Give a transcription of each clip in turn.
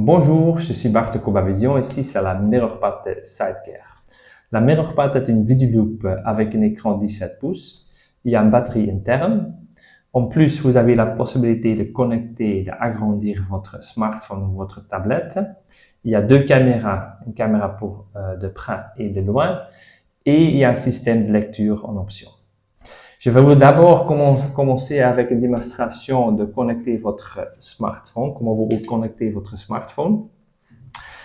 Bonjour, je suis Bart de Cobavision. Ici, c'est la MirrorPad Sidecare. La MirrorPad est une vidéolupe avec un écran 17 pouces. Il y a une batterie interne. En plus, vous avez la possibilité de connecter et d'agrandir votre smartphone ou votre tablette. Il y a deux caméras, une caméra pour de près et de loin. Et il y a un système de lecture en option. Je vais d'abord commencer avec une démonstration de connecter votre smartphone, comment vous connectez votre smartphone.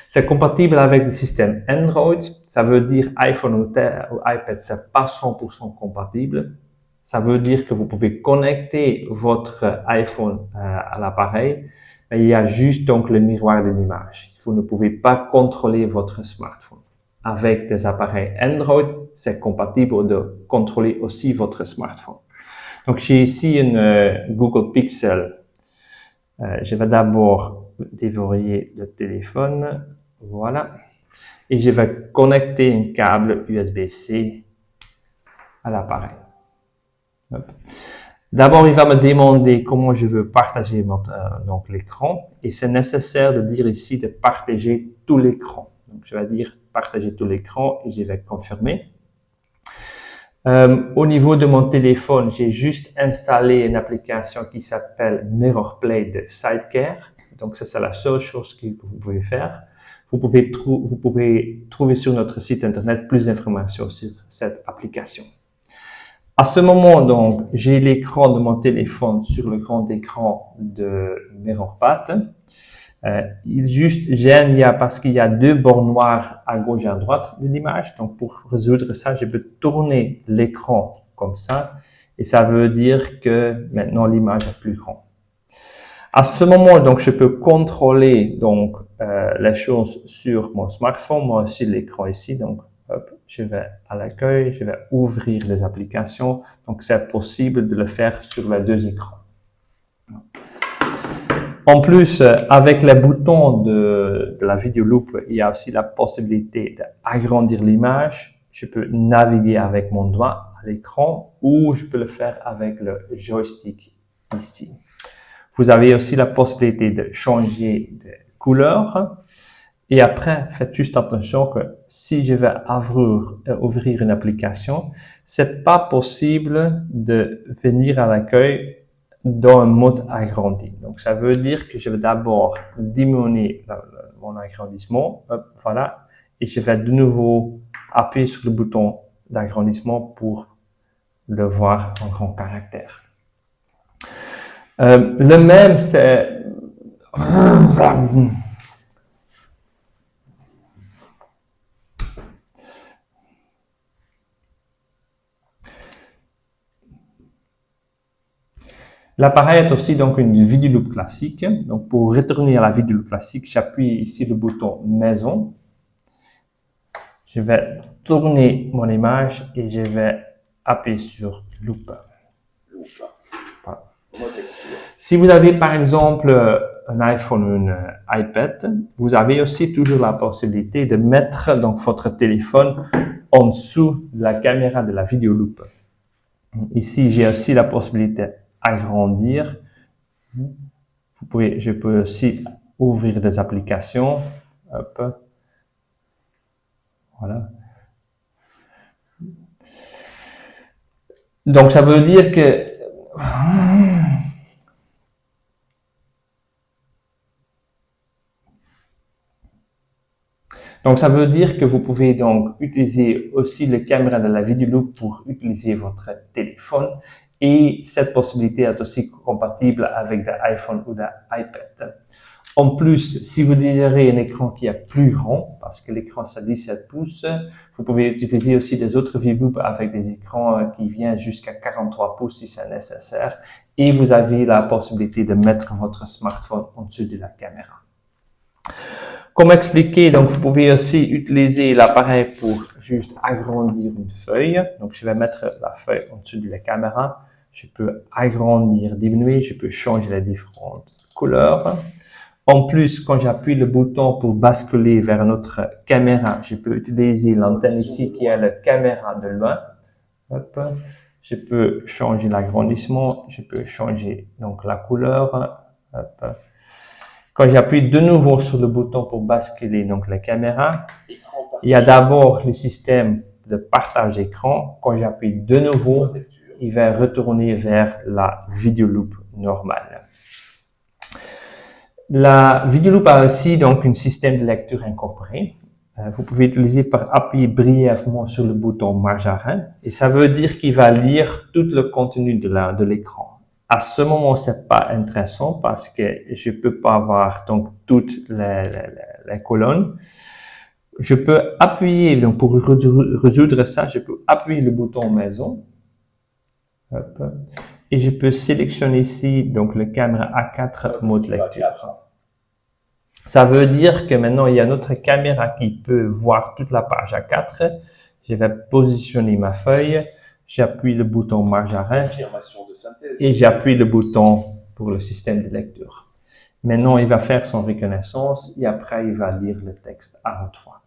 C'est compatible avec le système Android, ça veut dire iPhone ou iPad, c'est pas 100% compatible. Ça veut dire que vous pouvez connecter votre iPhone à l'appareil, mais il y a juste donc le miroir de l'image. Vous ne pouvez pas contrôler votre smartphone. Avec des appareils Android, c'est compatible de contrôler aussi votre smartphone. Donc, j'ai ici une Google Pixel. Je vais d'abord déverrouiller le téléphone. Voilà. Et je vais connecter un câble USB-C à l'appareil. D'abord, il va me demander comment je veux partager donc l'écran. Et c'est nécessaire de dire ici de partager tout l'écran. Donc, je vais dire partager tout l'écran et je vais confirmer. Au niveau de mon téléphone, j'ai juste installé une application qui s'appelle MirrorPlay de Sidecare. Donc, ça, c'est la seule chose que vous pouvez faire. Vous pouvez trouver sur notre site internet plus d'informations sur cette application. À ce moment, donc, j'ai l'écran de mon téléphone sur le grand écran de MirrorPad. Parce qu'il y a deux bords noirs à gauche et à droite de l'image. Donc, pour résoudre ça, je peux tourner l'écran comme ça. Et ça veut dire que maintenant, l'image est plus grande. À ce moment, donc, je peux contrôler donc les choses sur mon smartphone, moi aussi l'écran ici. Donc, hop, je vais à l'accueil, je vais ouvrir les applications. Donc, c'est possible de le faire sur les deux écrans. En plus, avec les boutons de la vidéolupe, il y a aussi la possibilité d'agrandir l'image. Je peux naviguer avec mon doigt à l'écran ou je peux le faire avec le joystick ici. Vous avez aussi la possibilité de changer de couleur. Et après, faites juste attention que si je vais ouvrir une application, c'est pas possible de venir à l'accueil dans un mode agrandi. Donc, ça veut dire que je vais d'abord diminuer mon agrandissement. Hop, voilà. Et je vais de nouveau appuyer sur le bouton d'agrandissement pour le voir en grand caractère. Le même, c'est... L'appareil est aussi donc une vidéolupe classique. Donc, pour retourner à la vidéolupe classique, j'appuie ici le bouton Maison. Je vais tourner mon image et je vais appuyer sur Loupe. Voilà. Si vous avez par exemple un iPhone ou un iPad, vous avez aussi toujours la possibilité de mettre donc votre téléphone en dessous de la caméra de la vidéolupe. Ici, j'ai aussi la possibilité d'agrandir. Je peux aussi ouvrir des applications. Hop. Voilà. Donc, ça veut dire que vous pouvez donc utiliser aussi les caméras de la vidéolupe pour utiliser votre téléphone. Et cette possibilité est aussi compatible avec des iPhone ou des iPad. En plus, si vous désirez un écran qui est plus grand, parce que l'écran c'est 17 pouces, vous pouvez utiliser aussi des autres vidéoloupes avec des écrans qui viennent jusqu'à 43 pouces si c'est nécessaire. Et vous avez la possibilité de mettre votre smartphone en dessous de la caméra. Comme expliqué, donc vous pouvez aussi utiliser l'appareil pour juste agrandir une feuille. Donc je vais mettre la feuille en dessous de la caméra. Je peux agrandir, diminuer, je peux changer les différentes couleurs. En plus, quand j'appuie le bouton pour basculer vers notre caméra, je peux utiliser l'antenne ici qui est la caméra de loin. Hop. Je peux changer l'agrandissement, je peux changer donc la couleur. Hop. Quand j'appuie de nouveau sur le bouton pour basculer donc la caméra, il y a d'abord le système de partage d'écran. Quand j'appuie de nouveau, il va retourner vers la vidéoloop normale. La vidéoloop a aussi donc un système de lecture incorporé. Vous pouvez utiliser par appuyer brièvement sur le bouton margerin et ça veut dire qu'il va lire tout le contenu de l'écran. À ce moment, c'est pas intéressant parce que je peux pas voir donc toutes les colonnes. Je peux appuyer, donc pour résoudre ça, je peux appuyer le bouton maison. Hop. Et je peux sélectionner ici, donc le caméra A4 mode lecture. Ça veut dire que maintenant, il y a notre caméra qui peut voir toute la page A4. Je vais positionner ma feuille. J'appuie le bouton margerin et j'appuie le bouton pour le système de lecture. Maintenant, il va faire son reconnaissance et après, il va lire le texte à haute voix.